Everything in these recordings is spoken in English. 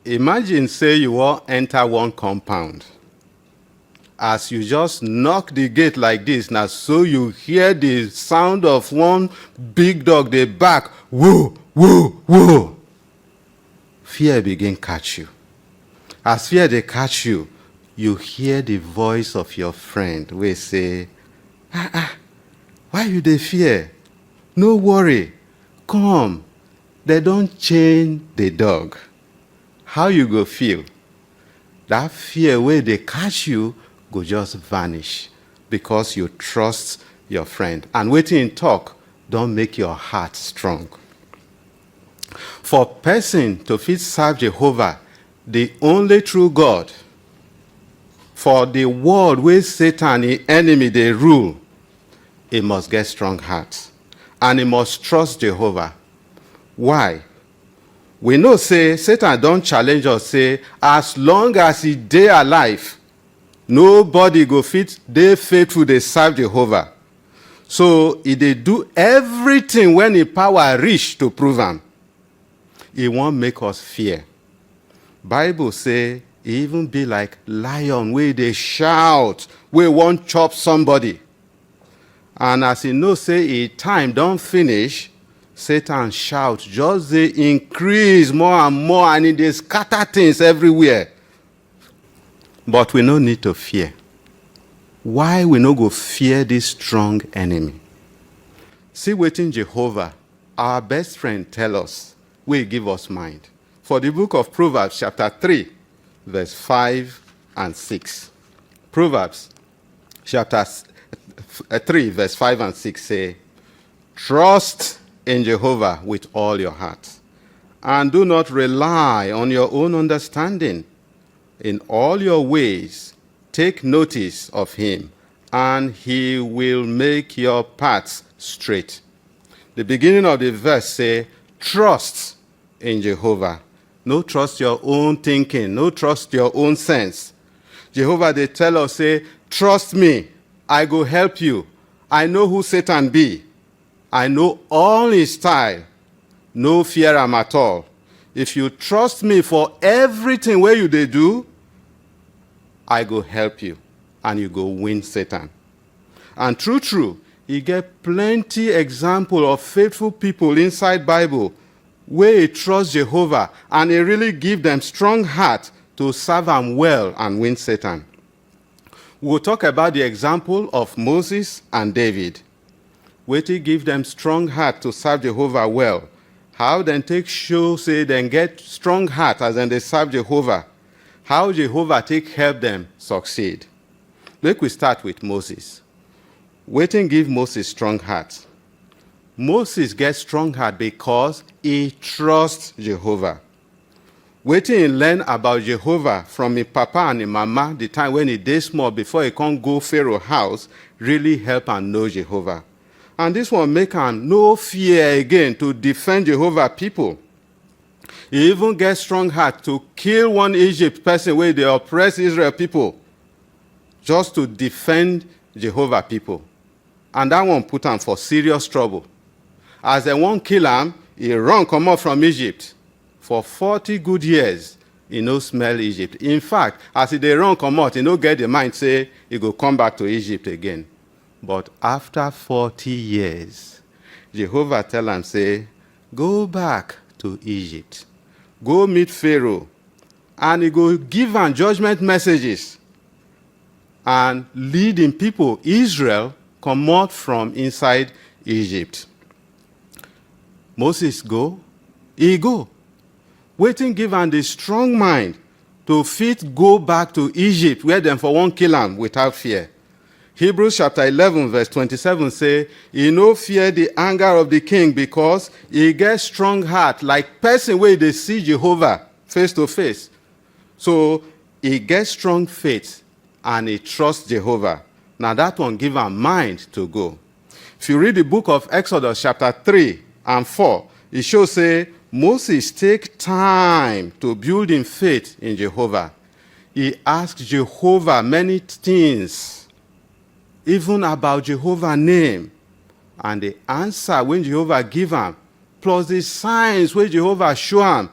Imagine, say, you want enter one compound. As you just knock the gate like this, now so you hear the sound of one big dog, they bark, whoa, whoa, whoa. Fear begin catch you. As fear they catch you, you hear the voice of your friend wey say, why you dey fear? No worry, come. They don't chain the dog. How you go feel? That fear wey they catch you go just vanish because you trust your friend. And wetin him talk don make your heart strong. For person to fit serve Jehovah, the only true God, for the world where Satan, the enemy, they rule, he must get strong heart. And he must trust Jehovah. Why? We know, say, Satan don't challenge us, say, as long as he dey alive, nobody go fit dey faithful, they serve Jehovah. So he dey do everything when the power reach to prove him. He won't make us fear. Bible say, he even be like lion where they shout, we won't chop somebody. And as he know say his time don't finish, Satan shout, just they increase more and more, and they scatter things everywhere. But we no need to fear. Why we no go fear this strong enemy? See wetin Jehovah, our best friend, tell us, will give us mind. For the book of Proverbs chapter 3, verse 5 and 6. Proverbs chapter 3, verse 5 and 6 say, trust in Jehovah with all your heart, and do not rely on your own understanding. In all your ways, take notice of him, and he will make your paths straight. The beginning of the verse say, trust in Jehovah. No trust your own thinking, no trust your own sense. Jehovah, they tell us, say, trust me, I go help you. I know who Satan be. I know all his style. No fear him at all. If you trust me for everything where you they do, I go help you, and you go win Satan. And true, you get plenty example of faithful people inside Bible where he trust Jehovah, and he really give them strong heart to serve him well and win Satan. We'll talk about the example of Moses and David, where he give them strong heart to serve Jehovah well. How then take show, say, then get strong heart as then they serve Jehovah. How Jehovah take help them succeed. Let we start with Moses. Waiting give Moses strong heart. Moses gets strong heart because he trusts Jehovah. Waiting he learn about Jehovah from his papa and his mama, the time when he dey small before he can't go Pharaoh house, really help and know Jehovah. And this one make him no fear again to defend Jehovah people. He even gets strong heart to kill one Egypt person where they oppress Israel people, just to defend Jehovah people. And that one put him for serious trouble. As they won't kill him, he run come out from Egypt. For 40 good years, he no smell Egypt. In fact, as they run come out, he no get the mind say he go come back to Egypt again. But after 40 years, Jehovah tell him, say, go back to Egypt. Go meet Pharaoh. And he go give him judgment messages. And leading people, Israel, come out from inside Egypt. Moses go, he go. Waiting give him the strong mind to fit go back to Egypt, where them for one kill him without fear. Hebrews chapter 11 verse 27 say, he no fear the anger of the king because he gets strong heart like person where they see Jehovah face to face. So he gets strong faith and he trusts Jehovah. Now that one give him mind to go. If you read the book of Exodus chapter 3 and 4, it shows say Moses take time to build in faith in Jehovah. He asked Jehovah many things, even about Jehovah's name. And the answer when Jehovah give him, plus the signs where Jehovah show him,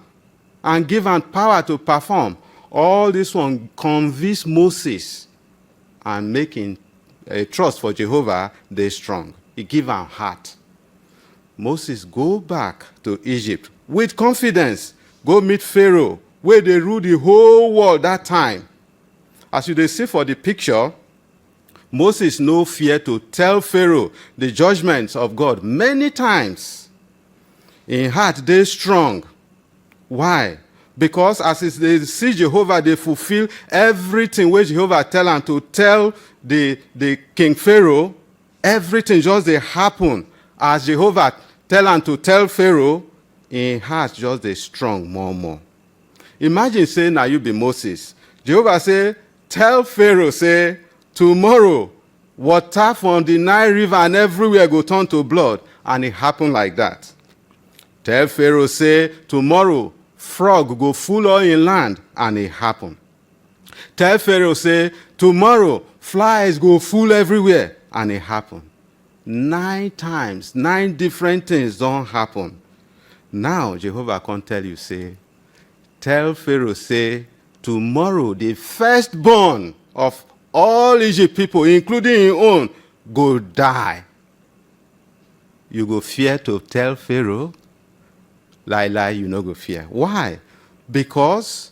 and give am power to perform. All this one convince Moses and make him a trust for Jehovah dey strong. He give am heart. Moses go back to Egypt with confidence, go meet Pharaoh, where they rule the whole world that time. As you dey see for the picture, Moses no fear to tell Pharaoh the judgments of God many times. In heart dey strong. Why? Because as they see Jehovah, they fulfill everything where Jehovah tell am to tell the King Pharaoh. Everything just dey happen as Jehovah tell am to tell Pharaoh. In heart just dey strong more and more. Imagine say na you be Moses. Jehovah say, tell Pharaoh, say, tomorrow, water from the Nile River and everywhere go turn to blood. And it happen like that. Tell Pharaoh, say, tomorrow, frog go full all in land. And it happen. Tell Pharaoh, say, tomorrow, flies go full everywhere. And it happen. 9 times, 9 different things don't happen. Now, Jehovah can tell you, say, tell Pharaoh, say, tomorrow, the firstborn of all Egypt people, including your own, go die. You go fear to tell Pharaoh? Lie, you no go fear. Why? Because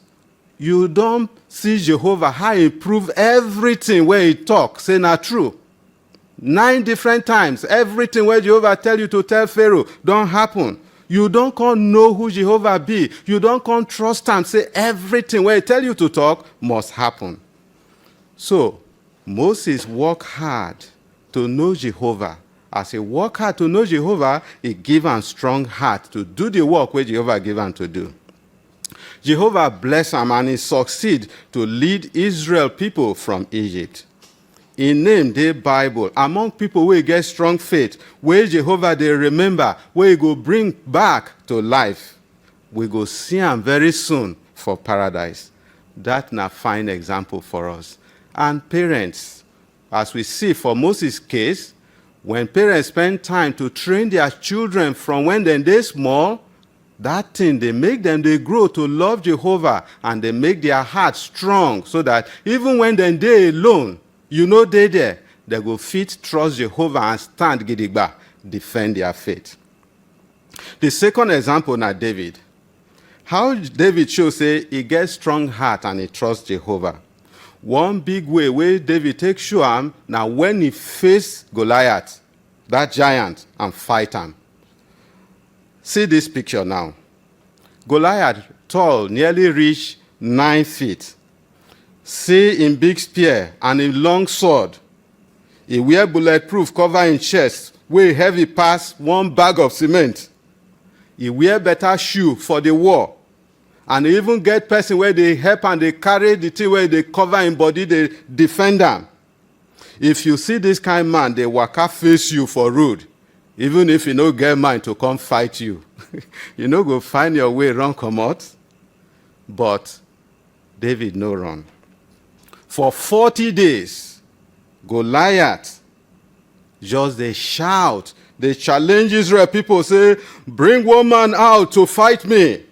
you don't see Jehovah how he prove everything where he talk, say not true. 9 different times, everything where Jehovah tell you to tell Pharaoh don't happen. You don't come know who Jehovah be. You don't come trust him. Say everything where he tell you to talk must happen. So, Moses work hard to know Jehovah. As he work hard to know Jehovah, he give him strong heart to do the work where Jehovah give him to do. Jehovah bless him and he succeed to lead Israel people from Egypt. He name the Bible among people where get strong faith, where Jehovah they remember, where he go bring back to life. We go see him very soon for paradise. That's a fine example for us. And parents, as we see for Moses' case, when parents spend time to train their children from when they're small, that thing, they make them, they grow to love Jehovah, and they make their heart strong so that even when they're alone, you know they there, they go fit trust Jehovah and stand gidigba, defend their faith. The second example now David. How David shows say he gets strong heart and he trusts Jehovah. One big way where David takes show him now when he face Goliath, that giant, and fight him. See this picture now. Goliath, tall, nearly reach 9 feet. See him big spear and a long sword. He wear bulletproof cover in chest, weigh heavy pass 1 bag of cement. He wear better shoe for the war. And he even get person where they help and they carry the thing where they cover him body, they defend them. If you see this kind of man, they waka face you for road, even if you no get mind to come fight you. You no go find your way run come out. But David no run. For 40 days, Goliath just they shout, they challenge Israel people, say, bring one man out to fight me.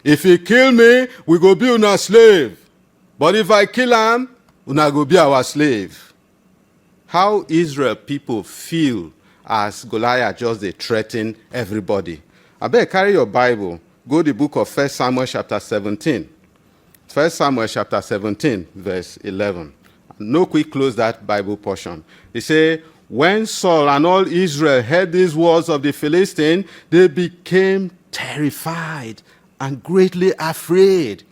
If he kill me, we go be una slave. But if I kill him, una go be our slave. How Israel people feel as Goliath just they threaten everybody. I better carry your Bible. Go to the book of 1 Samuel chapter 17. 1 Samuel chapter 17, verse 11. No quick close that Bible portion. It says, when Saul and all Israel heard these words of the Philistine, they became terrified and greatly afraid.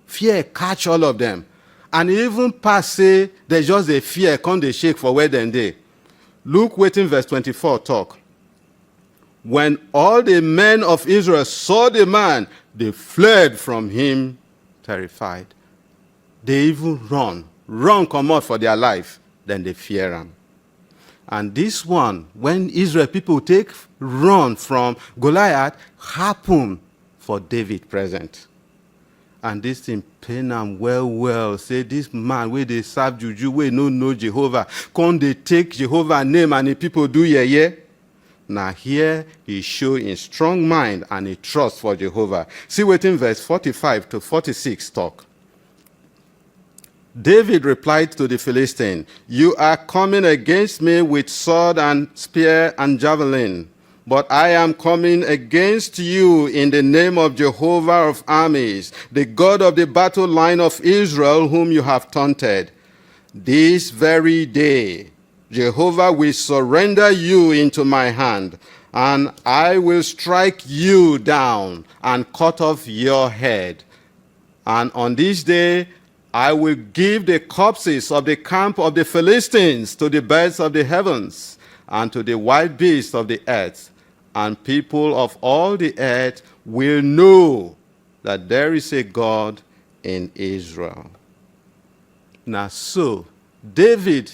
Fear catch all of them. And even past say, there's just a fear, come they shake for where then they. Look, waiting verse 24 talk. When all the men of Israel saw the man, they fled from him terrified. They even run come out for their life, then they fear him. And this one, when Israel people take run from Goliath, happen for David present. And this thing pain am well. Say this man where they serve juju, where no know Jehovah, come they take Jehovah name and the people do yeah. Now here he show in strong mind and a trust for Jehovah. See what in verse 45 to 46 talk. David replied to the Philistine, "You are coming against me with sword and spear and javelin, but I am coming against you in the name of Jehovah of armies, the God of the battle line of Israel, whom you have taunted. This very day Jehovah will surrender you into my hand, and I will strike you down and cut off your head. And on this day I will give the corpses of the camp of the Philistines to the birds of the heavens and to the wild beasts of the earth, and people of all the earth will know that there is a God in Israel." Now so, David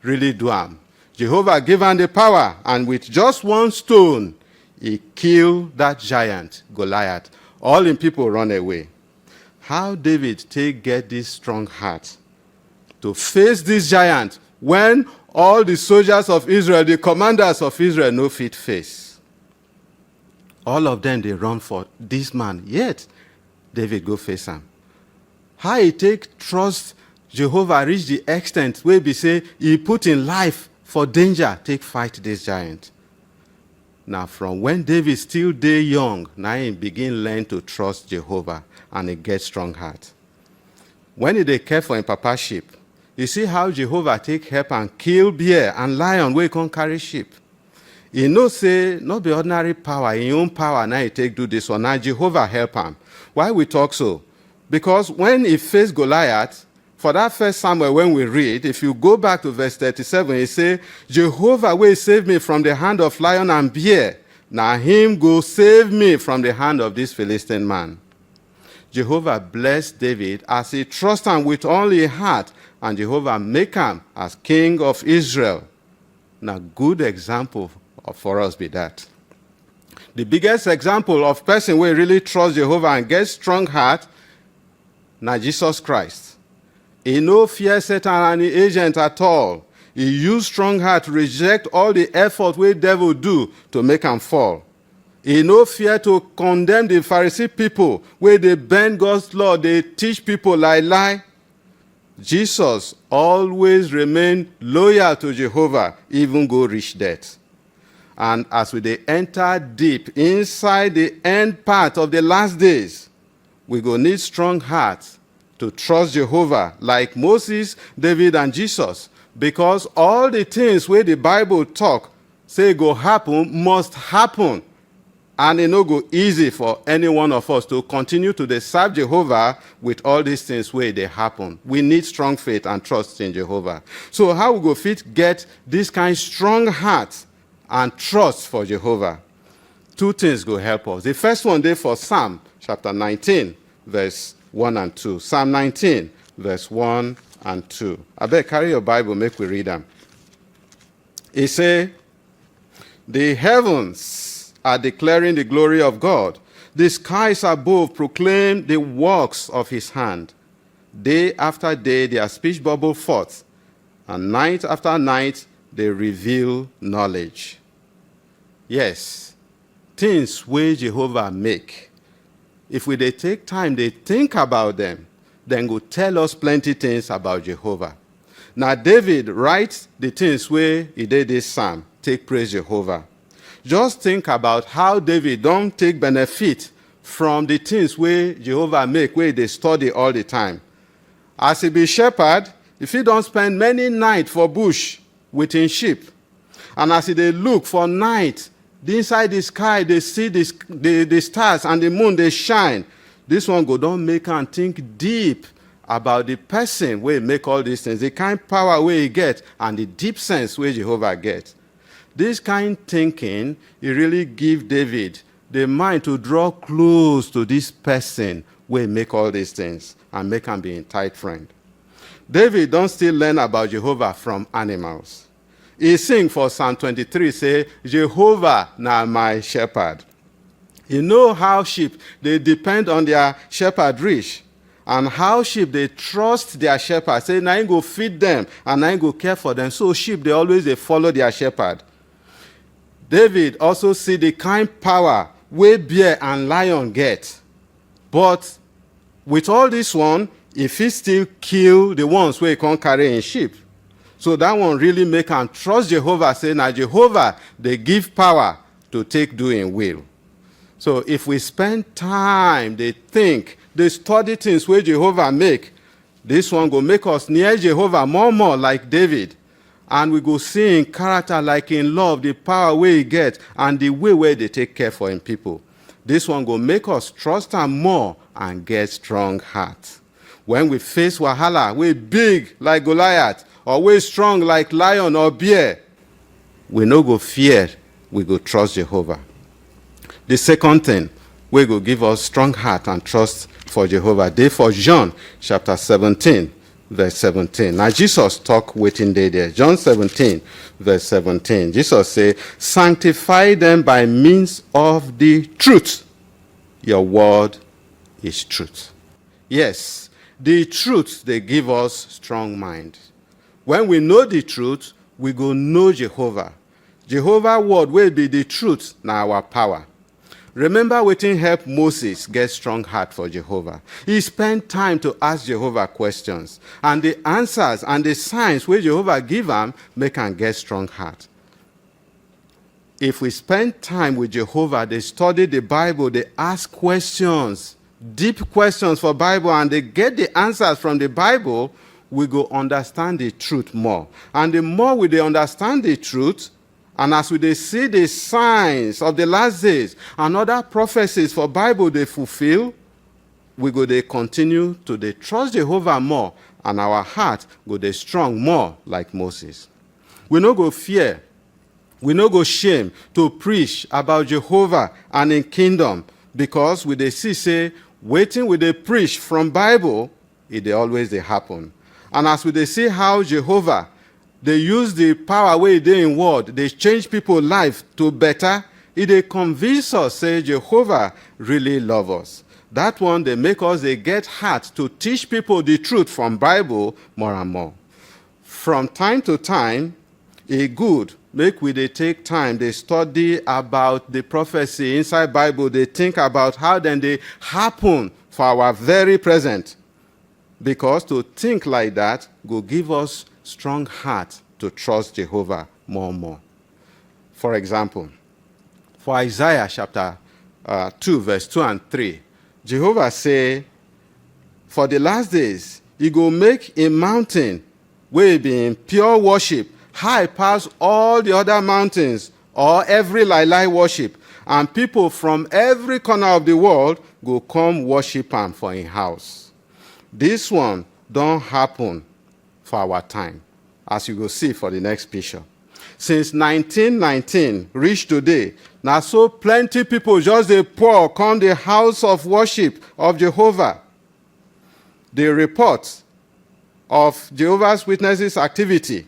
really do am. Jehovah gave him the power, and with just one stone, he killed that giant, Goliath. All him people run away. How David take get this strong heart to face this giant when all the soldiers of Israel, the commanders of Israel, no fit face? All of them, they run for this man, yet David go face him. How he take trust Jehovah reach the extent where we say he put in life for danger, take fight this giant. Now from when David still day young, now he begin learn to trust Jehovah and he get strong heart. When he dey care for him papa sheep, you see how Jehovah take help and kill bear and lion where he can't carry sheep. He know say, not be ordinary power, in own power now he take do this one. Now Jehovah help him. Why we talk so? Because when he faced Goliath, for that first Samuel when we read, if you go back to verse 37, he say, "Jehovah will save me from the hand of lion and bear. Now him go save me from the hand of this Philistine man." Jehovah blessed David as he trust him with all his heart, and Jehovah make him as king of Israel. Now good example for us be that. The biggest example of person who really trust Jehovah and get strong heart, now Jesus Christ. He no fear Satan and the agent at all. He use strong heart to reject all the effort where devil do to make him fall. He no fear to condemn the Pharisee people where they bend God's law, they teach people lie. Jesus always remain loyal to Jehovah, even go reach death. And as we dey enter deep inside the end part of the last days, we go need strong hearts to trust Jehovah like Moses, David, and Jesus, because all the things where the Bible talk say go happen must happen, and it no go easy for any one of us to continue to dey serve Jehovah with all these things where they happen. We need strong faith and trust in Jehovah. So how we go fit get this kind strong heart and trust for Jehovah? Two things go help us. The first one dey for Psalm chapter 19, verse 1 and 2. Psalm 19, verse 1 and 2. I beg, carry your Bible, make we read them. It say, "The heavens are declaring the glory of God. The skies above proclaim the works of his hand. Day after day their speech bubble forth, and night after night they reveal knowledge." Yes, things where Jehovah make, if we dey take time, they think about them, then go tell us plenty things about Jehovah. Now David writes the things where he did this psalm, take praise Jehovah. Just think about how David don't take benefit from the things where Jehovah make, where they study all the time. As he be shepherd, if he don't spend many nights for bush with his sheep, and as they look for night, inside the sky, they see the stars and the moon, they shine. This one go don't make and think deep about the person where he make all these things, the kind power where he get, and the deep sense where Jehovah get. This kind thinking, it really give David the mind to draw close to this person where he make all these things and make him be in tight friend. David don't still learn about Jehovah from animals. He sing for Psalm 23, say, "Jehovah na my shepherd." You know how sheep, they depend on their shepherd rich, and how sheep, they trust their shepherd. Say, "Na him go feed them, and na him go care for them." So sheep, they always they follow their shepherd. David also see the kind power wey bear and lion get. But with all this one, e fit still kill the ones wey come carry in sheep. So that one really make am trust Jehovah, say na Jehovah dey give power to take do him will. So if we spend time, dey think, dey study things wey Jehovah make, this one go make us near Jehovah more like David. And we go see in character, like in love, the power wey he get and the way wey they take care for him people. This one go make us trust am more and get strong heart. When we face wahala, we big like Goliath, or we strong like lion or bear, we no go fear, we go trust Jehovah. The second thing, we go give us strong heart and trust for Jehovah. Dey for John chapter 17, verse 17. Now Jesus talk wetin dey there. John 17, verse 17. Jesus say, sanctify them by means of the truth. Your word is truth. Yes, the truth, they give us strong mind. When we know the truth, we go know Jehovah. Jehovah word will be the truth, now our power. Remember wetin help Moses get strong heart for Jehovah. He spent time to ask Jehovah questions, and the answers and the signs wey Jehovah give am make am get strong heart. If we spend time with Jehovah, they study the Bible, they ask questions, deep questions for Bible, and they get the answers from the Bible, we go understand the truth more. And the more we dey understand the truth, and as we dey see the signs of the last days and other prophecies for Bible they fulfill, we go dey continue to dey trust Jehovah more, and our heart go dey strong more like Moses. We no go fear, we no go shame to preach about Jehovah and in kingdom, because we dey see say wetin we dey preach from Bible, it dey always dey happen. And as we dey see how Jehovah they use the power wey dey in word, they change people's life to better, it dey convince us say Jehovah really love us. That one, they make us they get heart to teach people the truth from Bible more and more. From time to time, it good make we dey take time, they study about the prophecy inside Bible, they think about how then they happen for our very present. Because to think like that go give us strong heart to trust Jehovah more and more. For example, for Isaiah chapter 2, verse 2 and 3, Jehovah say, for the last days, he go make a mountain where be in pure worship, high past all the other mountains, or every lie worship, and people from every corner of the world go come worship him for his house. This one don't happen for our time, as you go see for the next picture. Since 1919 reach today, now so plenty people just dey pour come the house of worship of Jehovah. The report of Jehovah's Witnesses activity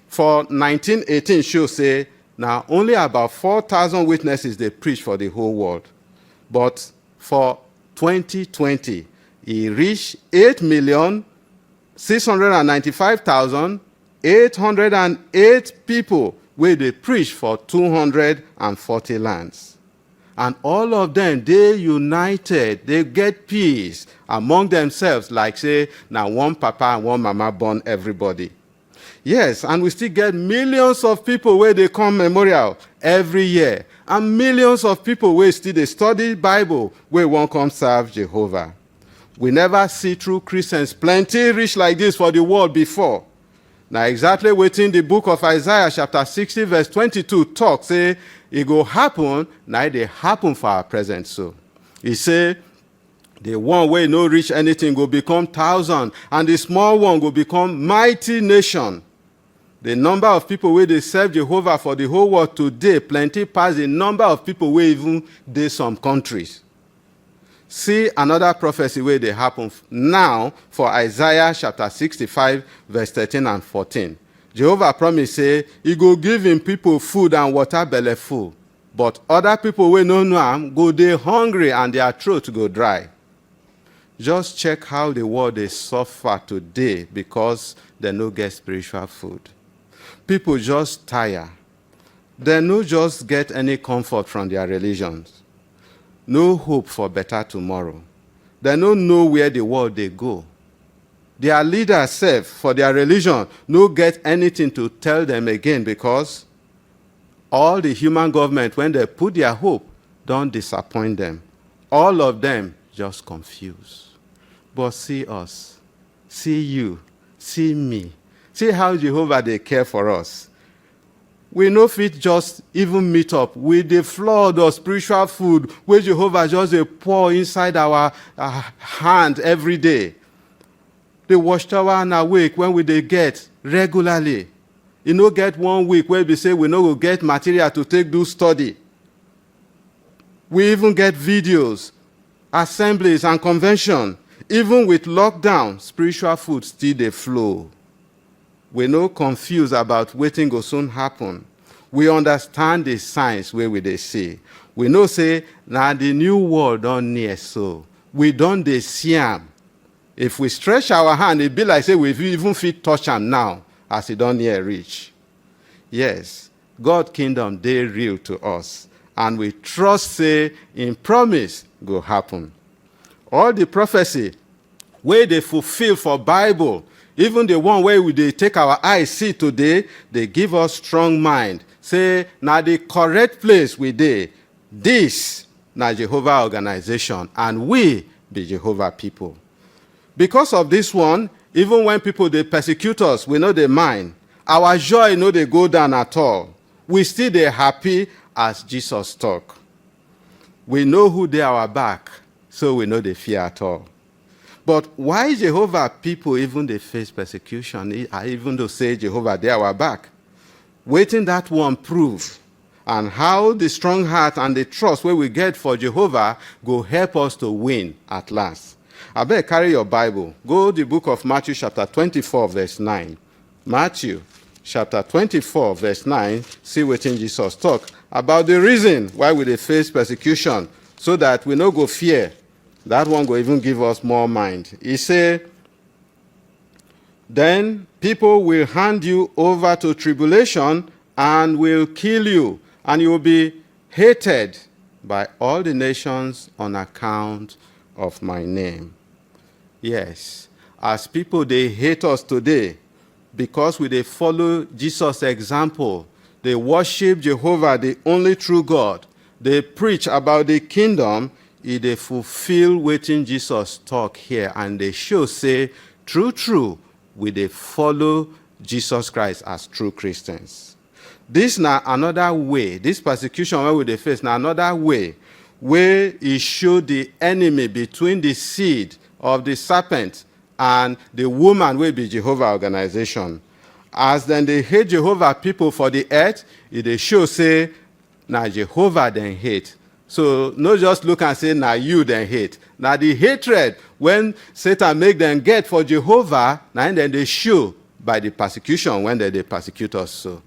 for 1918 show say now only about 4,000 witnesses they preach for the whole world. But for 2020, he reached 8,695,808 people where they preach for 240 lands. And all of them, they united, they get peace among themselves, like say, now one papa and one mama born everybody. Yes, and we still get millions of people where they come memorial every year, and millions of people where still they study Bible, where won't come serve Jehovah. We never see true Christians plenty rich like this for the world before. Now exactly within the book of Isaiah chapter 60 verse 22 talk say it go happen, now they happen for our present so. He say the one way no reach anything go become 1,000, and the small one go become mighty nation. The number of people where they serve Jehovah for the whole world today plenty past the number of people where even they some countries. See another prophecy where they happen now for Isaiah chapter 65, verse 13 and 14. Jehovah promised say, he go give him people food and water belly full. But other people wey no know am go dey hungry and their throat go dry. Just check how the world is suffer today because they no get spiritual food. People just tire. They no just get any comfort from their religions. No hope for better tomorrow. They don't know where the world they go. Their leaders serve for their religion no get anything to tell them again, because all the human government, when they put their hope, don't disappoint them. All of them just confused. But see us, see you, see me. See how Jehovah they care for us. We no fit just even meet up with the flood of spiritual food where Jehovah just they pour inside our hand every day. The watchtower and awake when we they get regularly. You no get 1 week where we say we no go get material to take do study. We even get videos, assemblies and convention. Even with lockdown, spiritual food still they flow. We no confused about waiting go soon happen. We understand the signs where we they see. We know say, now the new world don't near so. We don't they see them. If we stretch our hand, it be like say we even fit touch them now, as it don't near reach. Yes, God's kingdom they real to us. And we trust say in promise go happen. All the prophecy where they fulfill for Bible, even the one where we they take our eyes see today, they give us strong mind. Say, now the correct place we dey. This, now Jehovah organization, and we be Jehovah people. Because of this one, even when people they persecute us, we know they mind. Our joy no they go down at all. We still they happy as Jesus talk. We know who they our back, so we know they fear at all. But why Jehovah people even they face persecution, even though say Jehovah they our back? Waiting that one prove, and how the strong heart and the trust where we get for Jehovah go help us to win at last. I better carry your Bible. Go to the book of Matthew chapter 24 verse 9. Matthew chapter 24 verse 9. See what Jesus talk about the reason why we they face persecution, so that we no go fear. That one go even give us more mind. He say, then people will hand you over to tribulation and will kill you, and you will be hated by all the nations on account of my name. Yes, as people they hate us today because we they follow Jesus' example. They worship Jehovah, the only true God. They preach about the kingdom. They fulfill waiting Jesus talk here, and they show say, true, we they follow Jesus Christ as true Christians. This now another way, this persecution where we they face now another way, where he showed the enemy between the seed of the serpent and the woman will be Jehovah organization. As then they hate Jehovah people for the earth, they show say, now Jehovah then hate. So not just look and say, now you then hate. Now the hatred when Satan make them get for Jehovah, now then they show by the persecution when they persecute us so.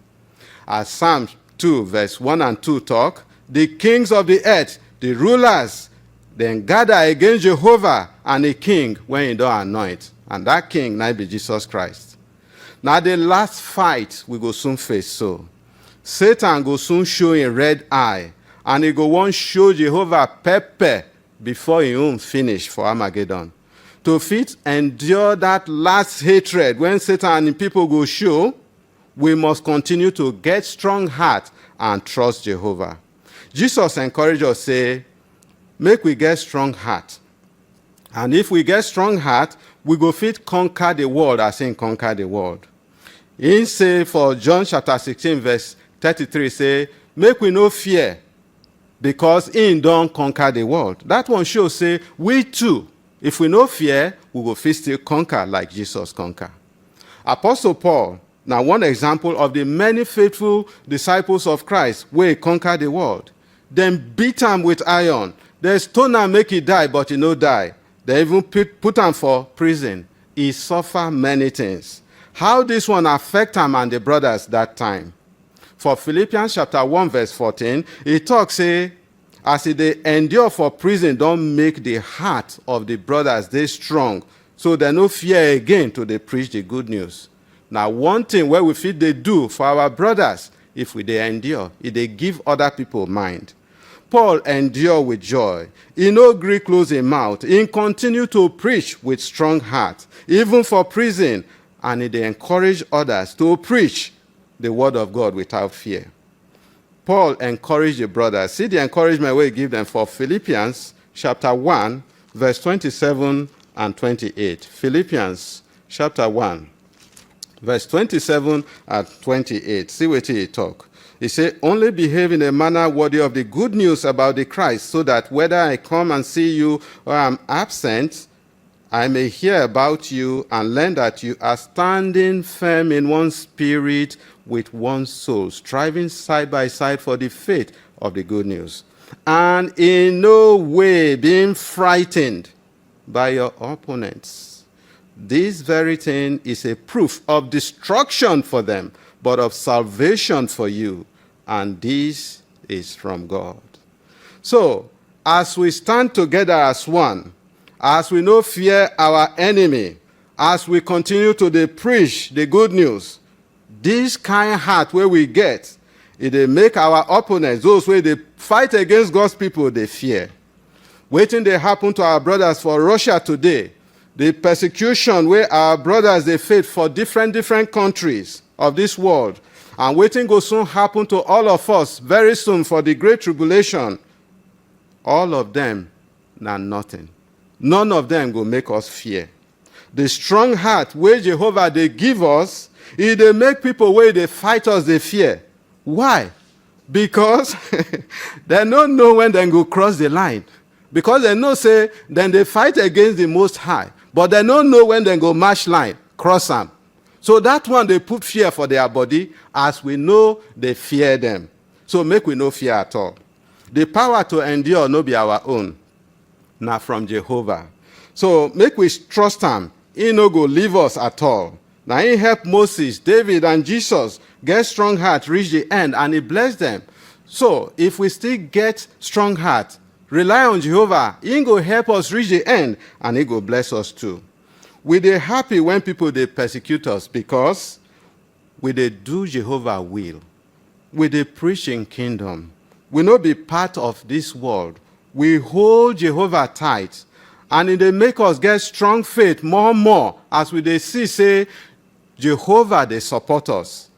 As Psalm 2 verse 1 and 2 talk, the kings of the earth, the rulers, then gather against Jehovah and a king when he don't anoint. And that king now be Jesus Christ. Now the last fight we go soon face so. Satan go soon show in red eye, and he go want show Jehovah pepper before he own finish for Armageddon. To fit endure that last hatred when Satan and people go show, we must continue to get strong heart and trust Jehovah. Jesus encouraged us say, make we get strong heart. And if we get strong heart, we go fit conquer the world as in conquer the world. He say for John chapter 16 verse 33 say, make we no fear, because he don't conquer the world. That one shows say, we too, if we no fear, we will fit still conquer like Jesus conquer. Apostle Paul, now one example of the many faithful disciples of Christ where he conquered the world. Then beat him with iron. They stone him make he die, but he no die. They even put him for prison. He suffer many things. How this one affect him and the brothers that time? For Philippians chapter 1 verse 14, he talks say, as they endure for prison, don't make the heart of the brothers they strong, so they no fear again till they preach the good news. Now one thing where we fit they do for our brothers if we dey endure, if they give other people mind. Paul endure with joy. He no gree close him mouth. He continue to preach with strong heart, even for prison, and he dey encourage others to preach the word of God without fear. Paul encouraged the brothers. See the encouragement we give them for Philippians chapter 1, verse 27 and 28. Philippians chapter 1, verse 27 and 28. See what he talk. He said, only behave in a manner worthy of the good news about the Christ, so that whether I come and see you or am absent, I may hear about you and learn that you are standing firm in one spirit with one soul, striving side by side for the faith of the good news, and in no way being frightened by your opponents. This very thing is a proof of destruction for them, but of salvation for you, and this is from God. So, as we stand together as one, as we no fear our enemy, as we continue to preach the good news, this kind heart where we get, it dey make our opponents, those where they fight against God's people, they fear. Waiting they happen to our brothers for Russia today, the persecution where our brothers they face for different countries of this world, and waiting go soon happen to all of us very soon for the great tribulation. All of them, na nothing. None of them go make us fear. The strong heart where Jehovah they give us, it they make people where they fight us, they fear. Why? Because they don't know when they go cross the line. Because they know say, then they fight against the Most High. But they don't know when they go march line, cross them. So that one they put fear for their body, as we know they fear them. So make we no fear at all. The power to endure no be our own, na from Jehovah. So make we trust him. He no go leave us at all. Now he helped Moses, David, and Jesus get strong heart, reach the end, and he blessed them. So if we still get strong heart, rely on Jehovah, he go help us reach the end, and he go bless us too. We dey happy when people they persecute us, because we dey do Jehovah will. We dey preach in kingdom. We no be part of this world. We hold Jehovah tight, and it dey make us get strong faith more and more, as we dey see say Jehovah they support us.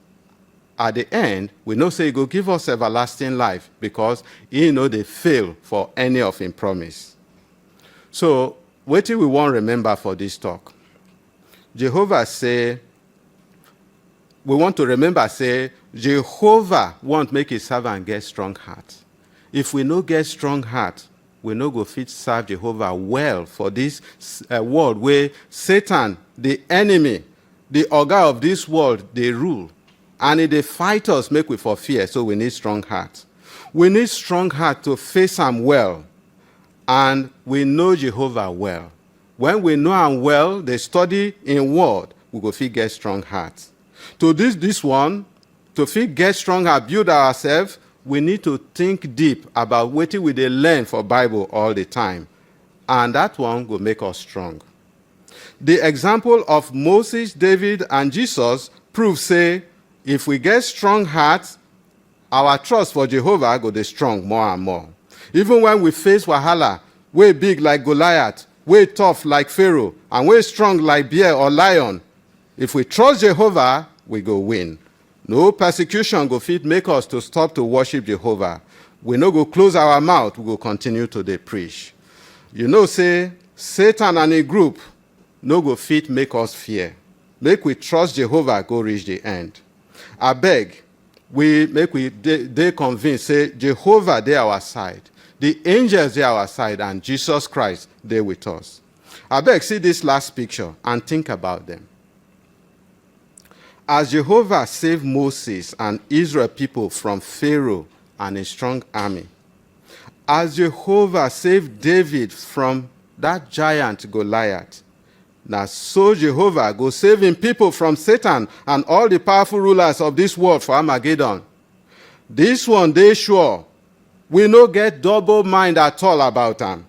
At the end, we know say he go give us everlasting life, because he know they fail for any of him promise. So what do we want remember for this talk? Jehovah say, we want to remember say, Jehovah want make his servant get strong heart. If we no get strong heart, we no go fit serve Jehovah well for this world where Satan, the enemy, the oga of this world, they rule. And if they fight us, make we for fear, so we need strong heart. We need strong heart to face him well. And we know Jehovah well. When we know him well, they study in word, we go fit get strong heart. To this one, to fit get strong heart, build ourselves, we need to think deep about what we dey learn for Bible all the time. And that one will make us strong. The example of Moses, David, and Jesus proves say, if we get strong heart, our trust for Jehovah go dey strong more and more. Even when we face wahala, way big like Goliath, way tough like Pharaoh, and way strong like bear or lion, if we trust Jehovah, we go win. No persecution go fit make us to stop to worship Jehovah. We no go close our mouth, we go continue to dey preach. You know say, Satan and a group no go fit make us fear. Make we trust Jehovah go reach the end. I beg, make we dey convinced say Jehovah dey our side. The angels dey our side, and Jesus Christ dey with us. I beg, see this last picture and think about them. As Jehovah saved Moses and Israel people from Pharaoh and a strong army, as Jehovah saved David from that giant Goliath, now so Jehovah go saving people from Satan and all the powerful rulers of this world for Armageddon. This one they sure we no get double mind at all about them.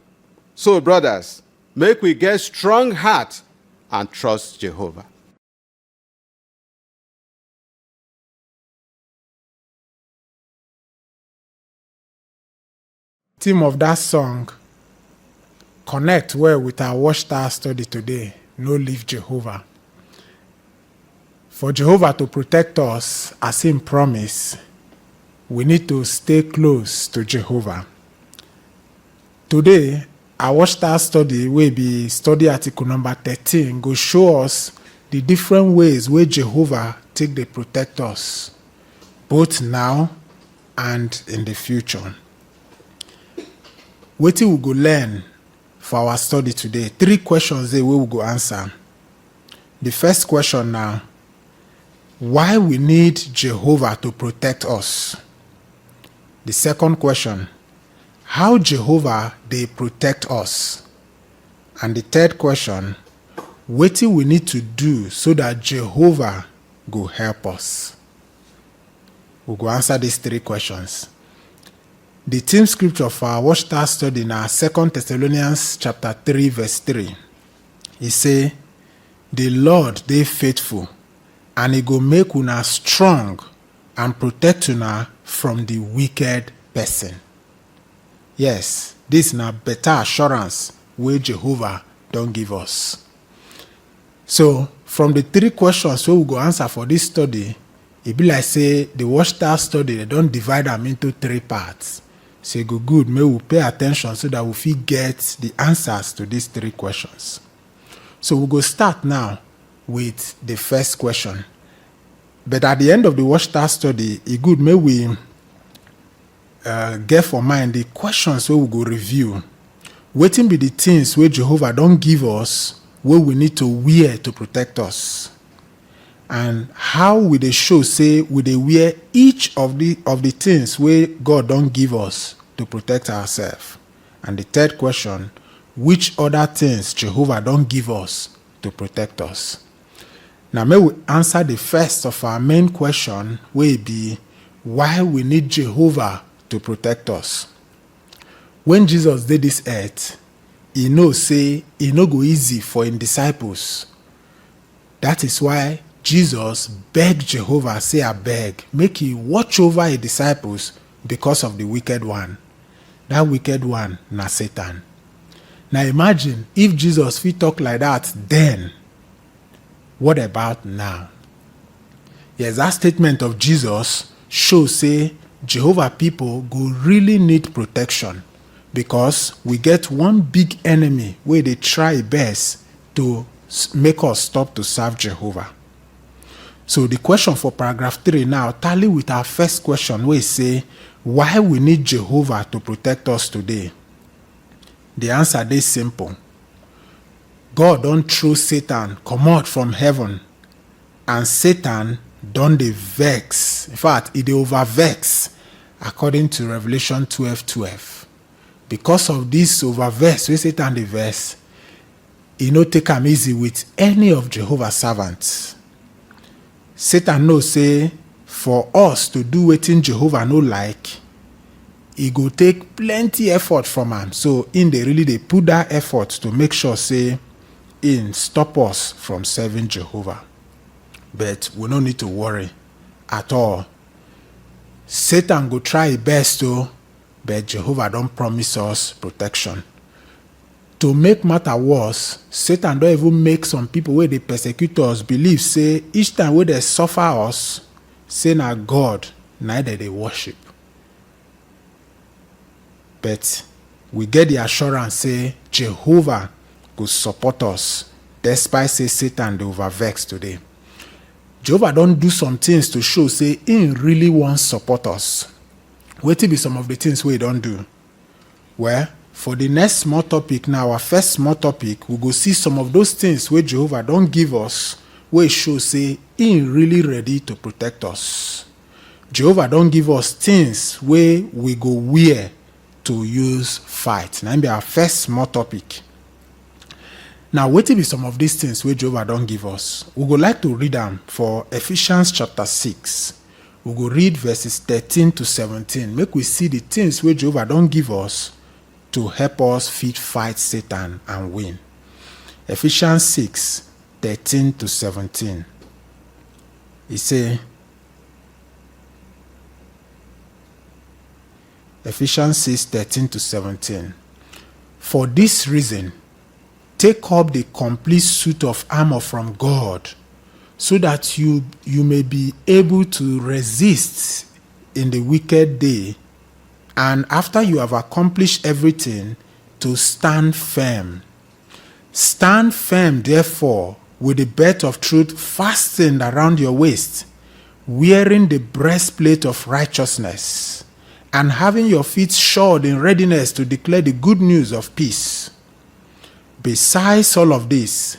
So brothers, make we get strong heart and trust Jehovah. Theme of that song connect well with our watchtower study today. No leave Jehovah. For Jehovah to protect us as him promised, we need to stay close to Jehovah. Today, our watchtower study will be study article number 13, go show us the different ways where Jehovah take they protect us, both now and in the future. Wetin we go learn for our study today? 3 questions we will go answer. The first question now, why we need Jehovah to protect us? The second question, how Jehovah they protect us? And the third question, wetin we need to do so that Jehovah go help us? We'll go answer these 3 questions. The theme scripture for our watchtower study now 2 Thessalonians chapter 3 verse 3. He say, the Lord they faithful, and he go make una strong and protect una from the wicked person. Yes, this na better assurance where Jehovah don't give us. So, from the 3 questions we will go answer for this study, it be like say the watchtower study, they don't divide them into 3 parts. So go good, may we pay attention so that we fit get the answers to these 3 questions. So we'll go start now with the first question. But at the end of the watchtower study, it good may we get for mind the questions we will go review. Waiting be the things where Jehovah don't give us, where we need to wear to protect us. And how will they show say will they wear each of the things where God don't give us to protect ourselves? And the third question, which other things Jehovah don't give us to protect us? Now may we answer the first of our main question, will be why we need Jehovah to protect us. When Jesus did this earth, he know say he no go easy for his disciples. That is why Jesus begged Jehovah, say I beg, make he watch over his disciples because of the wicked one. That wicked one, na Satan. Now imagine if Jesus fit talk like that then, what about now? Yes, that statement of Jesus shows say Jehovah people go really need protection because we get one big enemy where they try best to make us stop to serve Jehovah. So the question for paragraph 3 now tally with our first question where it say why we need Jehovah to protect us today. The answer is simple. God don't throw Satan come out from heaven, and Satan don't dey vex. In fact, he dey over vex according to Revelation 12:12. Because of this over vex where Satan dey vex, he no take am easy with any of Jehovah's servants. Satan knows say for us to do wetin Jehovah no like, he go take plenty effort from am. So in they really they put that effort to make sure say in stop us from serving Jehovah. But we no need to worry at all. Satan go try his best to, but Jehovah don't promise us protection. To make matter worse, Satan don't even make some people where they persecute us believe say each time where they suffer us, say na God, neither they worship. But we get the assurance say Jehovah will support us despite say Satan they overvex today. Jehovah don't do some things to show say he really wants support us. What will be some of the things we don't do? Well, for the next small topic now, our first small topic, we go see some of those things where Jehovah don't give us, where show say he really ready to protect us. Jehovah don't give us things where we go wear to use fight. Now be our first small topic. Now, what will be some of these things where Jehovah don't give us? We go like to read them for Ephesians chapter 6. We go read verses 13 to 17. Make we see the things where Jehovah don't give us to help us fight Satan and win. Ephesians 6, 13 to 17. He say, Ephesians 6:13-17. For this reason, take up the complete suit of armor from God, so that you may be able to resist in the wicked day, and after you have accomplished everything, to stand firm. Stand firm, therefore, with the belt of truth fastened around your waist, wearing the breastplate of righteousness, and having your feet shod in readiness to declare the good news of peace. Besides all of this,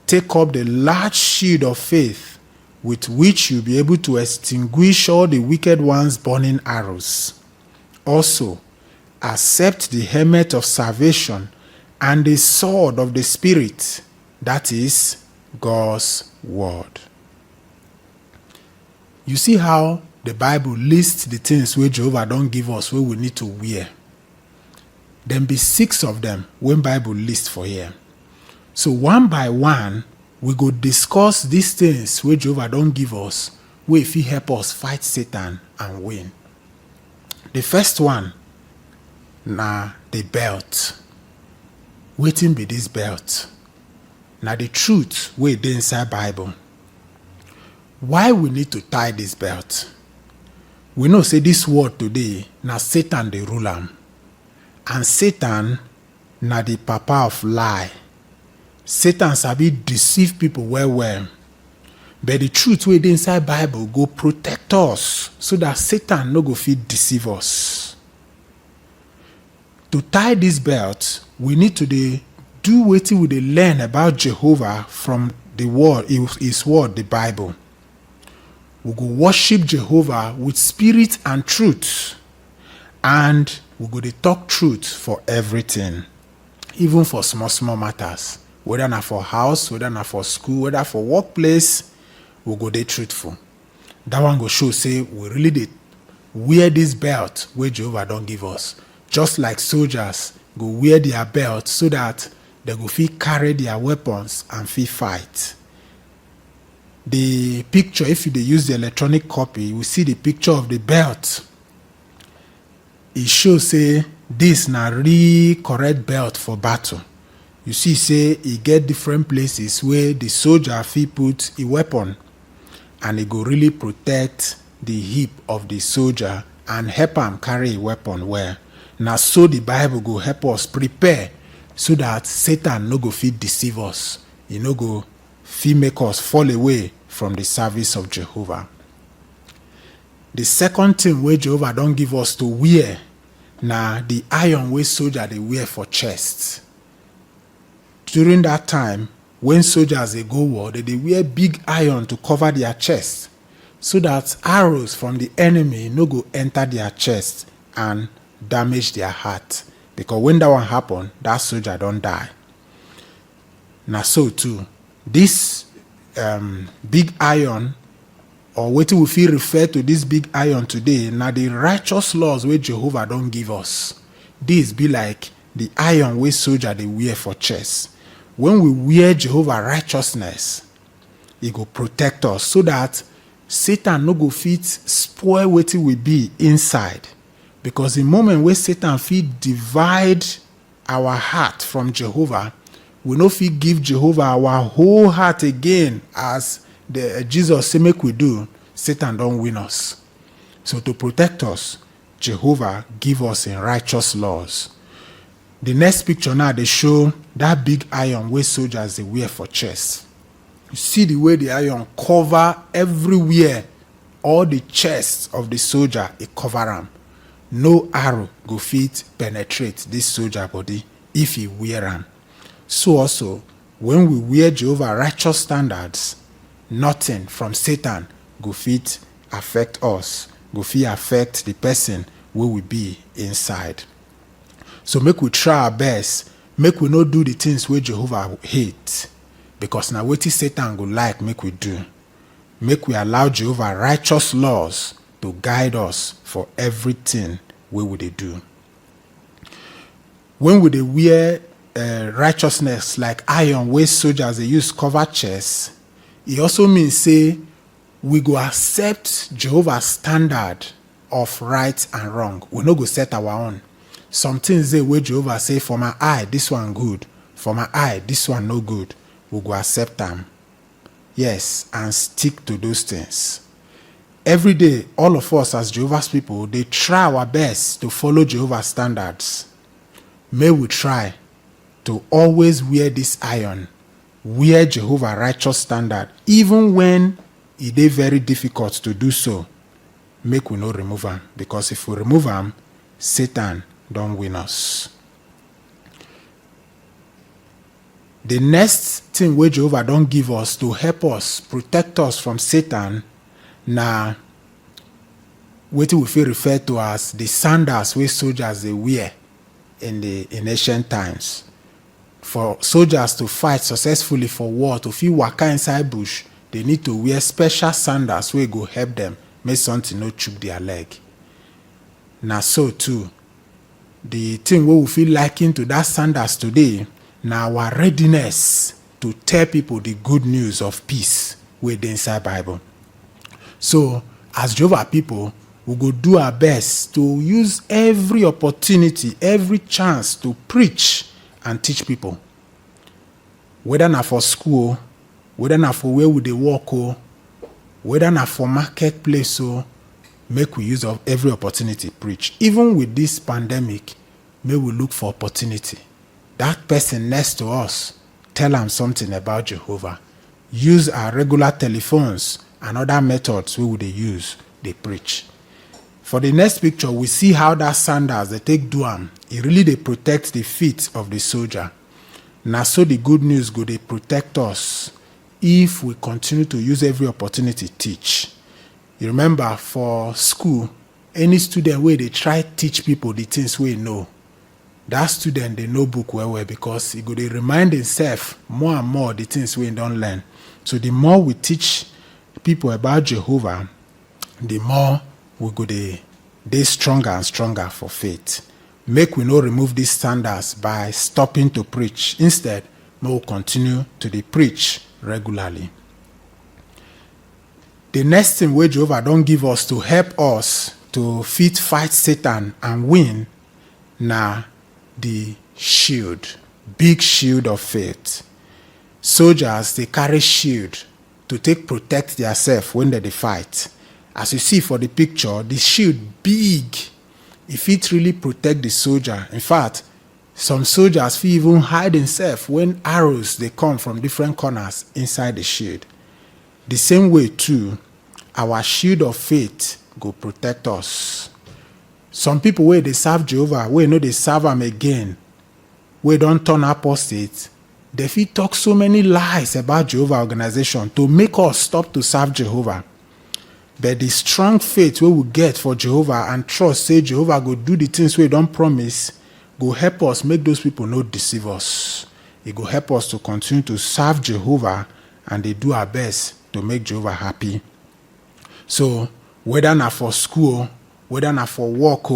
take up the large shield of faith, with which you'll be able to extinguish all the wicked one's burning arrows. Also, accept the helmet of salvation and the sword of the Spirit, that is God's word. You see how the Bible lists the things where Jehovah don't give us where we need to wear. Then be 6 of them when Bible lists for here. So one by one, we go discuss these things where Jehovah don't give us, where if he help us fight Satan and win. The first one, the belt. Wetin be this belt? Now the truth where dey inside Bible. Why we need to tie this belt? We know say this world today, na Satan dey rule am. And Satan na the papa of lie. Satan sabi deceive people well. But the truth wey dey inside Bible go protect us so that Satan no go fit deceive us. To tie this belt, we need to do wetin we dey learn about Jehovah from the word, his word, the Bible. We go worship Jehovah with spirit and truth. And we go dey talk truth for everything. Even for small matters. Whether na for house, whether na for school, whether for workplace, we go dey truthful. That one go show say we really dey wear this belt where Jehovah don't give us. Just like soldiers go wear their belt so that they go fit carry their weapons and fit fight. The picture, if you dey use the electronic copy, you will see the picture of the belt. It shows say this na real correct belt for battle. You see say e get different places where the soldier fit put a weapon, and it go really protect the hip of the soldier and help am carry a weapon well. Now so the Bible go help us prepare so that Satan no go fit deceive us. He no go fit make us fall away from the service of Jehovah. The second thing where Jehovah don't give us to wear, na the iron wey soldier they wear for chest. During that time, when soldiers they go war, they wear big iron to cover their chest, so that arrows from the enemy no go enter their chest and damage their heart. Because when that one happen, that soldier don't die. Now so too, this big iron, or what we feel refer to this big iron today, now the righteous laws where Jehovah don't give us. This be like the iron where soldier they wear for chest. When we wear Jehovah righteousness, it go protect us so that Satan no go fit spoil what it will be inside. Because the moment where Satan fit divide our heart from Jehovah, we no fit give Jehovah our whole heart again, as Jesus say make we do. Satan don't win us. So to protect us, Jehovah give us in righteous laws. The next picture now, they show that big iron where soldiers they wear for chest. You see the way the iron cover everywhere, all the chest of the soldier, it cover them. No arrow go fit penetrate this soldier body if he wear them. So also, when we wear Jehovah righteous standards, nothing from Satan go fit affect us, go fit affect the person who will be inside. So make we try our best, make we not do the things where Jehovah hate, because now what Satan go like make we do. Make we allow Jehovah righteous laws to guide us for everything we would do. When we wear righteousness like iron where soldiers they use cover chest, it also means say we go accept Jehovah's standard of right and wrong. We no go set our own. Some things dey wey Jehovah say, for my eye, this one good. For my eye, this one no good. We go accept them. Yes, and stick to those things. Every day, all of us as Jehovah's people, they try our best to follow Jehovah's standards. May we try to always wear this iron, wear Jehovah's righteous standard, even when it is very difficult to do so. Make we no remove them, because if we remove them, Satan don't win us. The next thing where Jehovah don't give us to help us, protect us from Satan, na wetin we fit refer to as the sandals where soldiers they wear in ancient times. For soldiers to fight successfully for war, to fit waka inside bush, they need to wear special sandals wey go help them make something no chook their leg. Na so too, the thing wey we feel liken to that sandals today, na our readiness to tell people the good news of peace wey dey inside Bible. So, as Jehovah people, we go do our best to use every opportunity, every chance to preach and teach people. Whether na for school, whether na for where we dey work, whether na for marketplace, make we use of every opportunity preach. Even with this pandemic, may we look for opportunity. That person next to us, tell them something about Jehovah. Use our regular telephones and other methods we would use, they preach. For the next picture, we see how that sandals they take do am. It really they protect the feet of the soldier. Now so the good news go they protect us if we continue to use every opportunity to teach. You remember for school, any student where they try teach people the things we know, that student they know book well because he go they remind himself more and more the things we don't learn. So the more we teach people about Jehovah, the more we go they stronger and stronger for faith. Make we not remove these standards by stopping to preach. Instead, we will continue to preach regularly. The next thing where Jehovah don't give us to help us to fight Satan and win, na the shield, big shield of faith. Soldiers, they carry shield to take protect themselves when they fight. As you see for the picture, the shield big. If it really protect the soldier. In fact, some soldiers feel even hide themselves when arrows they come from different corners inside the shield. The same way too, our shield of faith go protect us. Some people where they serve Jehovah, where know they serve him again, where don't turn apostate, they fit talk so many lies about Jehovah organization to make us stop to serve Jehovah. But the strong faith we will get for Jehovah and trust say Jehovah go do the things we don't promise, go help us make those people not deceive us. It go help us to continue to serve Jehovah and they do our best to make Jehovah happy. So whether not for school, whether not for work,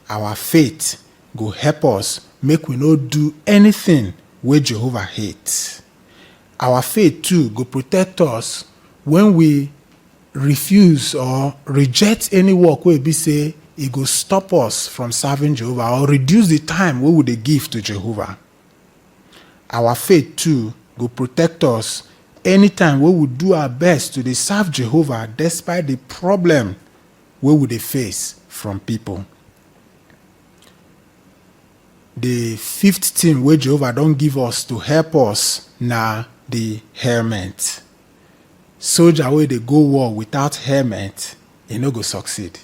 our faith go help us make we not do anything where Jehovah hates. Our faith too go protect us when we refuse or reject any work where we say it go stop us from serving Jehovah or reduce the time we would give to Jehovah. Our faith too go protect us anytime we would do our best to serve Jehovah despite the problem we would face from people. The fifth thing where Jehovah don't give us to help us na the helmet. Soldier where they go war without helmet, he no go succeed.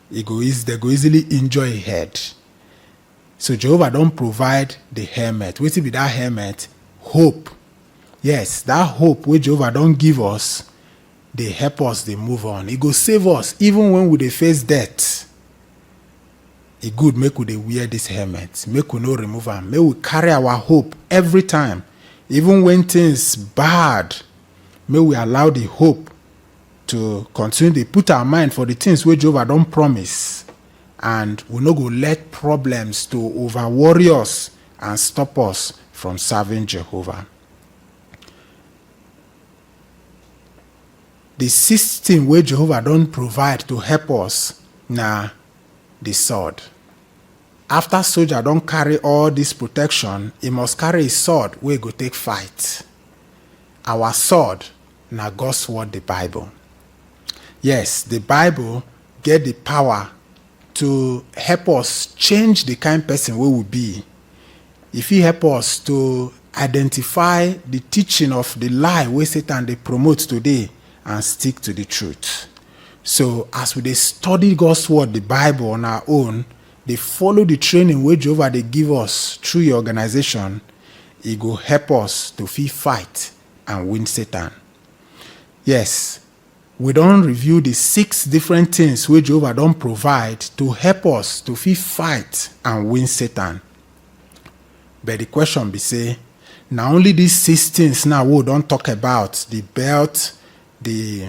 They go easily injure a head. So Jehovah don't provide the helmet. What be that helmet? Hope. Yes, that hope where Jehovah don't give us, they help us, they move on. It go save us even when we face death. It good make we wear this helmet. Make we no remove them. May we carry our hope every time. Even when things bad, may we allow the hope to continue to put our mind for the things where Jehovah don't promise. And we no go let problems to over worry us and stop us from serving Jehovah. The sixth thing where Jehovah don't provide to help us na the sword. After soldier don carry all this protection, he must carry his sword wey go take fight. Our sword na God's word, the Bible. Yes, the Bible get the power to help us change the kind person wey we be. E fit help us to identify the teaching of the lie wey Satan dey promote today and stick to the truth. So as we dey study God's word, the Bible, on our own, dey follow the training wey Jehovah dey give us through your organization, e go help us to fit fight and win Satan. Yes, we don review the 6 different things wey Jehovah don provide to help us to fit fight and win Satan. But the question be say, na only these 6 things now wey we don talk about, the belt, the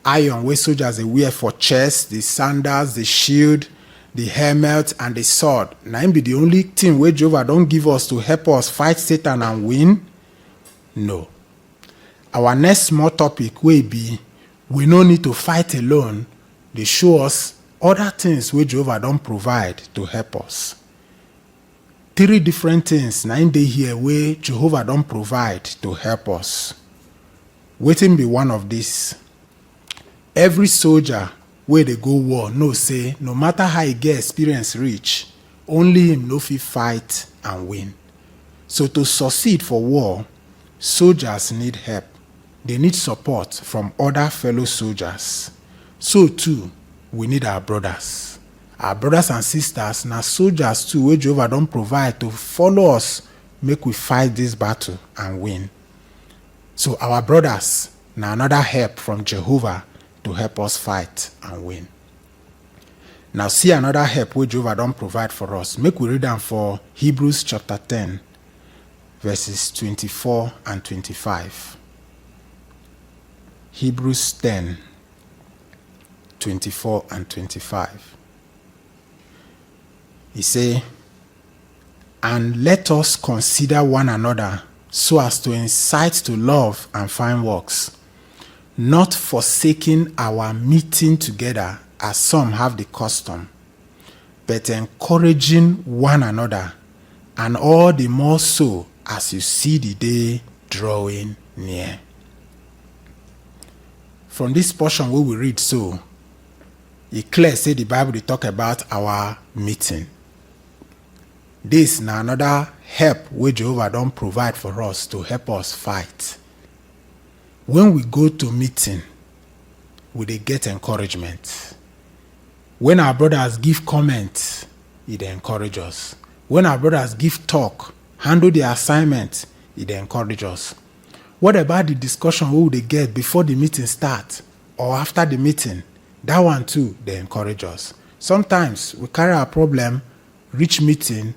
iron wey soldiers dey wear for chest, the sandals, the shield, the helmet, and the sword, na im be the only thing wey Jehovah don give us to help us fight Satan and win? No. Our next small topic wey be, we no need to fight alone, dey show us other things wey Jehovah don provide to help us. 3 different things na im dey here wey Jehovah don provide to help us. Wetin be one of these? Every soldier wey dey go war know say no matter how e get experience reach, only him no fit fight and win. So to succeed for war, soldiers need help. They need support from other fellow soldiers. So too, we need our brothers. Our brothers and sisters na soldiers too wey Jehovah don provide to follow us make we fight this battle and win. So our brothers na another help from Jehovah to help us fight and win. Now see another help wey Jehovah don provide for us. Make we read am for Hebrews chapter 10, verses 24 and 25. Hebrews 10, 24 and 25. He say, "And let us consider one another so as to incite to love and fine works, not forsaking our meeting together as some have the custom, but encouraging one another, and all the more so as you see the day drawing near." From this portion wey we read so, e clear say the Bible dey talk about our meeting. This na another help wey Jehovah don provide for us to help us fight. When we go to meeting, we dey get encouragement. When our brothers give comment, e dey encourage us. When our brothers give talk, handle the assignment, e dey encourage us. What about the discussion wey we dey get before the meeting start or after the meeting? That one too dey encourage us. Sometimes we carry our problem reach meeting,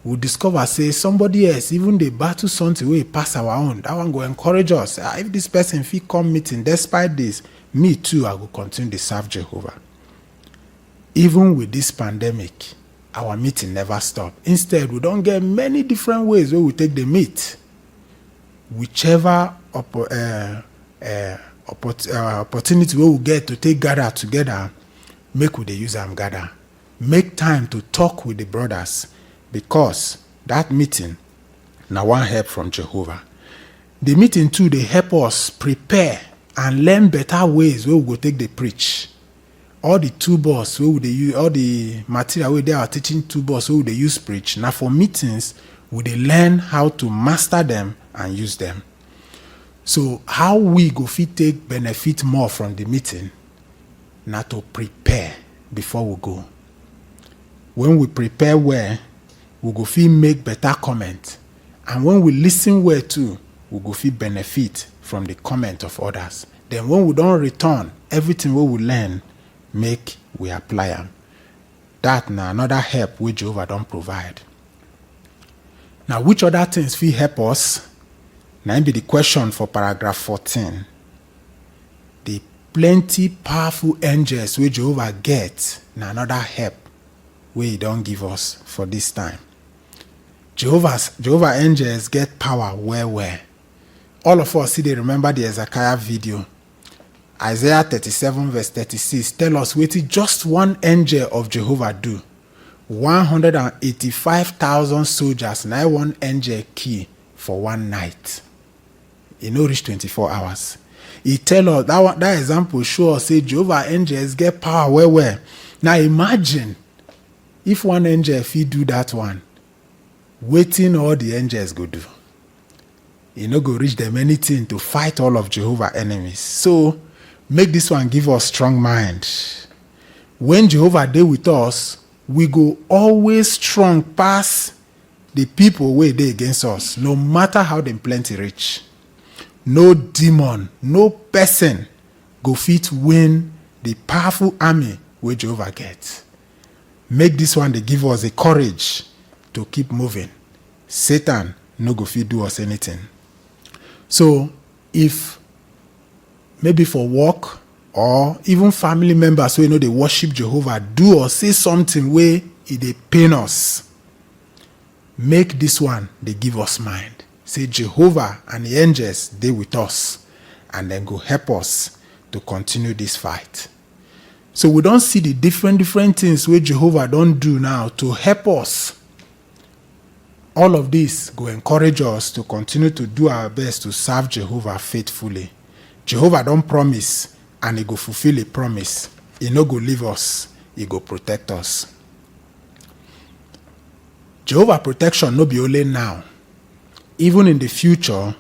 we discover say somebody else even dey battle something wey pass our own. That one go encourage us. If this person fit come meeting despite this, me too, I go continue to serve Jehovah. Even with this pandemic, our meeting never stop. Instead, we don get many different ways wey we take dey meet. Whichever opportunity wey we get to take gather together, make we dey use am gather. Make time to talk with the brothers, because that meeting na one help from Jehovah. The meeting too dey help us prepare and learn better ways wey we go take dey preach. All the toolbox wey we dey use, all the material wey dey our teaching toolbox wey we dey use preach, na for meetings we dey learn how to master them and use them. So how we go fit take benefit more from the meeting? Na to prepare before we go. When we prepare well, we go fit make better comment. And when we listen well too, we go fit benefit from the comment of others. Then when we don return, everything wey we learn, make we apply am. That na another help wey Jehovah don provide. Now, which other things fit help us? Na im be the question for paragraph 14. The plenty powerful angels wey Jehovah get na another help wey he don give us for this time. Jehovah angels get power well well. All of us still dey remember the Ezekiah video. Isaiah 37 verse 36 tell us wetin just one angel of Jehovah do. 185,000 soldiers na one angel kill for one night. E no reach 24 hours. He tell us that example show us say Jehovah angels get power well well. Now imagine if one angel fit do that one, wetin all the angels go do? E no go reach them anything to fight all of Jehovah enemies. So make this one give us strong mind. When Jehovah dey with us, we go always strong pass the people wey dey against us, no matter how them plenty reach. No demon, no person go fit win the powerful army wey Jehovah get. Make this one dey give us the courage to keep moving. Satan no go fit do us anything. So if maybe for work or even family members wey no dey worship Jehovah do or say something wey e dey pain us, make this one dey give us mind. Say Jehovah and the angels dey with us, and then go help us to continue this fight. So we don't see the different things wey Jehovah don do now to help us. All of this go encourage us to continue to do our best to serve Jehovah faithfully. Jehovah don promise, and he go fulfill a promise. He no go leave us, he go protect us. Jehovah protection no be only now. Even in the future,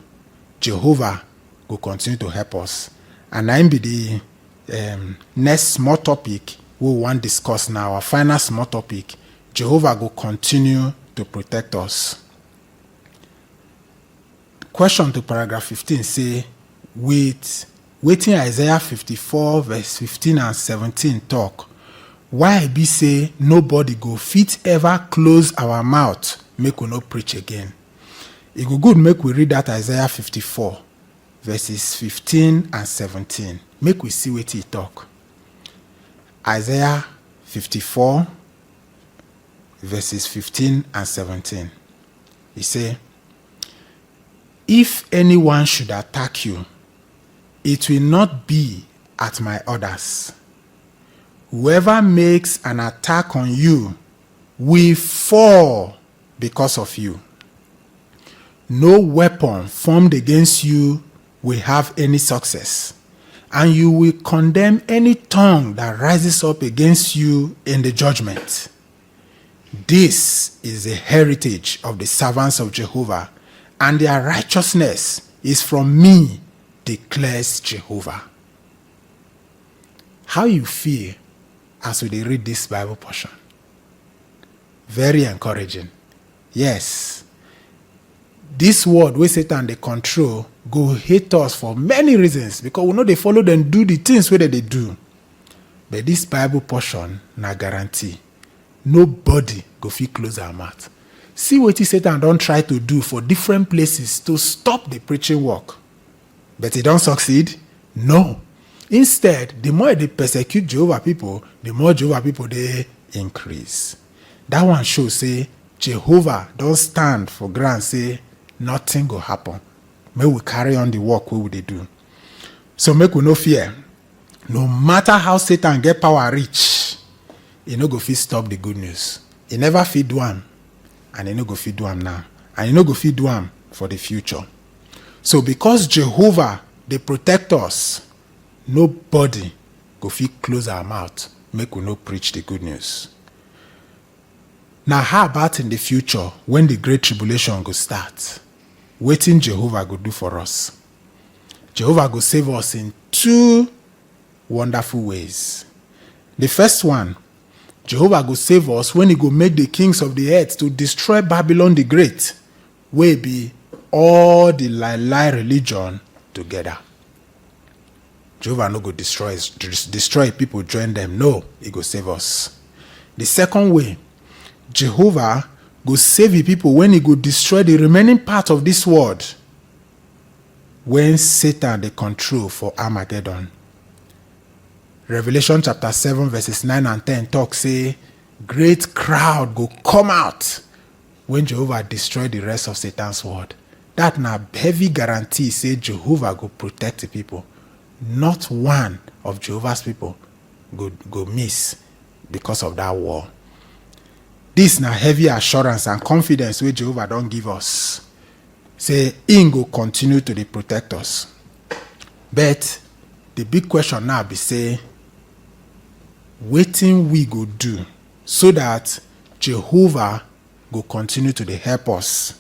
Jehovah will continue to help us. And that be the next small topic we want to discuss now. Our final small topic. Jehovah will continue to protect us. Question to paragraph 15 say, with waiting Isaiah 54 verse 15 and 17 talk, why be say nobody go fit ever close our mouth, make we no preach again? It go good make we read that Isaiah 54 verses 15 and 17. Make we see what he talk. Isaiah 54 verses 15 and 17. He say, if anyone should attack you, it will not be at my orders. Whoever makes an attack on you will fall because of you. No weapon formed against you will have any success, and you will condemn any tongue that rises up against you in the judgment. This is the heritage of the servants of Jehovah, and their righteousness is from me, declares Jehovah. How you feel as we read this Bible portion? Very encouraging. Yes. This word wey Satan dey control go hate us for many reasons, because we know they follow them do the things wey they do. But this Bible portion na guarantee. Nobody go fit close our mouth. See what Satan don try to do for different places to stop the preaching work. But he don't succeed? No. Instead, the more they persecute Jehovah people, the more Jehovah people they increase. That one shows say Jehovah don't stand for ground say nothing go happen. May we carry on the work wey we dey do. So make we no fear. No matter how Satan get power reach, he no go fit stop the good news. He never fit do am, and he no go fit do am now, and he no go fit do am for the future. So because Jehovah dey protect us, nobody go fit close our mouth make we no preach the good news. Now how about in the future when the great tribulation go start? Wetin Jehovah go do for us? Jehovah go save us in two wonderful ways. The first one, Jehovah go save us when he go make the kings of the earth to destroy Babylon the Great, wey be all the lie religion together. Jehovah no go destroy people, join them. No, he go save us. The second way, Jehovah go save the people when he go destroy the remaining part of this world, when Satan dey control for Armageddon. Revelation chapter 7 verses 9 and 10 talk say great crowd go come out when Jehovah destroy the rest of Satan's world. That na heavy guarantee say Jehovah go protect the people. not one of Jehovah's people go miss because of that war. This na heavy assurance and confidence wey Jehovah don give us. Say him go continue to dey protect us. But the big question now be say, wetin we go do so that Jehovah go continue to dey help us?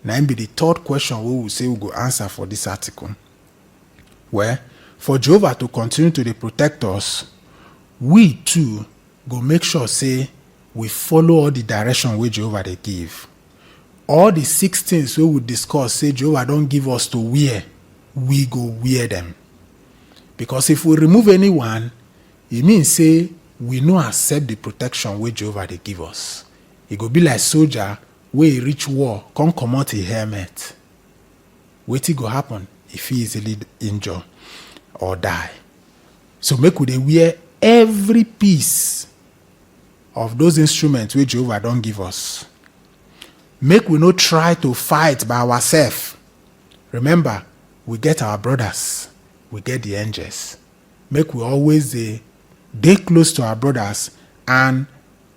Na im be the third question wey we say we go answer for this article. Well, for Jehovah to continue to dey protect us, we too go make sure say we follow all the direction wey Jehovah dey give. All the 6 things wey we discuss say Jehovah don give us to wear, we go wear them. Because if we remove any one, e mean say we no accept the protection wey Jehovah dey give us. E go be like soldier wey reach war come comot a helmet. Wetin go happen if he easily injure or die? So make we dey wear every piece of those instruments wey Jehovah don give us. Make we no try to fight by ourselves. Remember, we get our brothers, we get the angels. Make we always dey close to our brothers and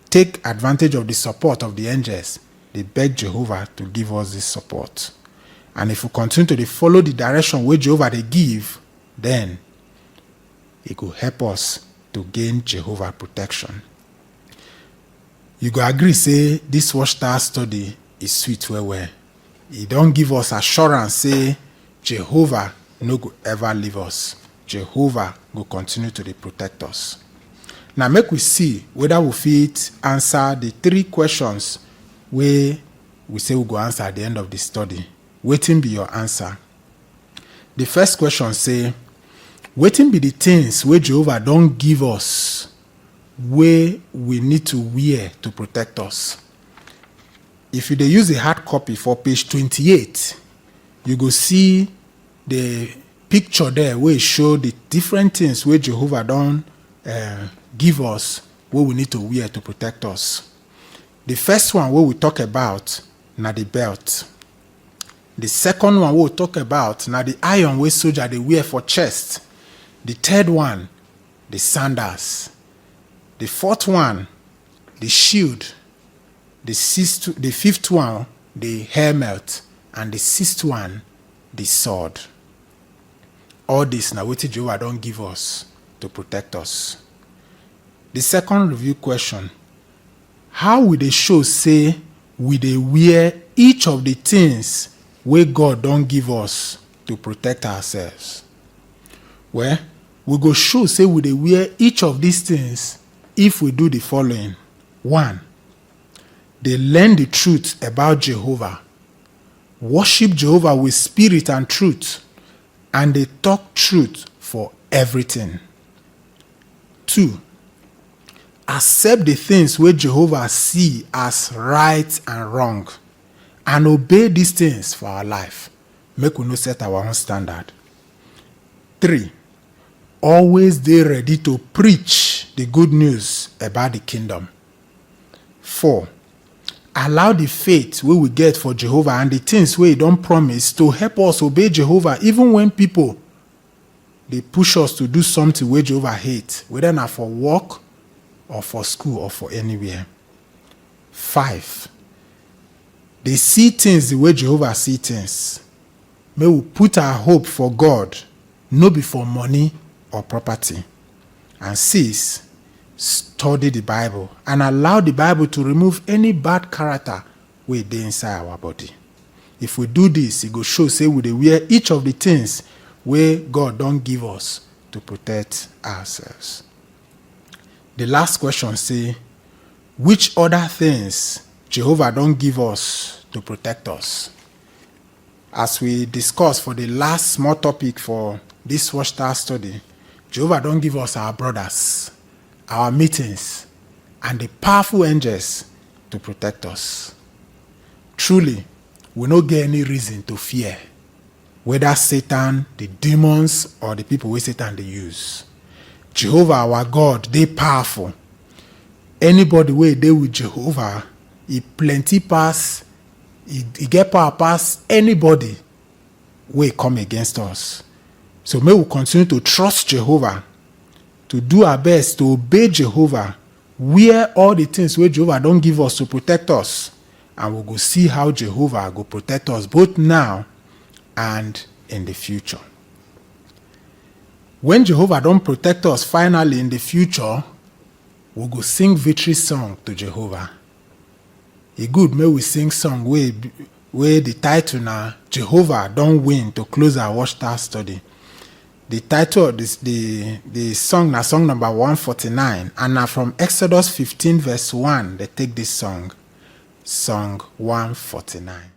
take advantage of the support of the angels. They beg Jehovah to give us this support. And if we continue to follow the direction where Jehovah they give, then it will help us to gain Jehovah protection. You go agree, say this Watchtower study is sweet well. He don't give us assurance, say Jehovah no go ever leave us. Jehovah will continue to protect us. Now make we see whether we fit answer the 3 questions where we say we go answer at the end of the study. Wetin be your answer? The first question say, wetin be the things where Jehovah don't give us where we need to wear to protect us? If you dey use a hard copy for page 28, you go see the picture there where it show the different things where Jehovah don't give us what we need to wear to protect us. The first one where we talk about na the belt. The second one we talk about na the iron wey soldier they wear for chest. The third one, the sandals. The fourth one, the shield. The fifth one, the helmet. And the 6th one, the sword. All this na wetin Jehovah don't give us to protect us. The second review question, how will they show say we dey wear each of the things where God don't give us to protect ourselves? Well, we go show say we dey wear each of these things if we do the following. 1, they learn the truth about Jehovah, worship Jehovah with spirit and truth, and they talk truth for everything. 2, accept the things where Jehovah see as right and wrong, and obey these things for our life. Make we no set our own standard. 3, always dey ready to preach the good news about the kingdom. 4, allow the faith wey we get for Jehovah and the things wey he don promise to help us obey Jehovah even when people they push us to do something wey Jehovah hate, whether na for work or for school or for anywhere. 5, they see things the way Jehovah see things. May we put our hope for God, no be for money or property. And 6, study the Bible and allow the Bible to remove any bad character wey dey inside our body. If we do this, it go show say we dey wear each of the things where God don't give us to protect ourselves. The last question say, which other things Jehovah don't give us to protect us? As we discussed for the last small topic for this Watchtower study, Jehovah don't give us our brothers, our meetings, and the powerful angels to protect us. Truly, we no get any reason to fear, whether Satan, the demons, or the people wey Satan they use. Jehovah, our God, they powerful. Anybody wey dey with Jehovah, he plenty pass, he get power pass anybody wey come against us. So may we continue to trust Jehovah, to do our best to obey Jehovah, wear all the things where Jehovah don't give us to protect us, and we'll go see how Jehovah go protect us both now and in the future. When Jehovah don't protect us finally in the future, we'll go sing victory song to Jehovah. E good may we sing song where the title now Jehovah don't win to close our watchtower study. The title of the song na song number 149, and now from Exodus 15 verse 1 they take this song 149.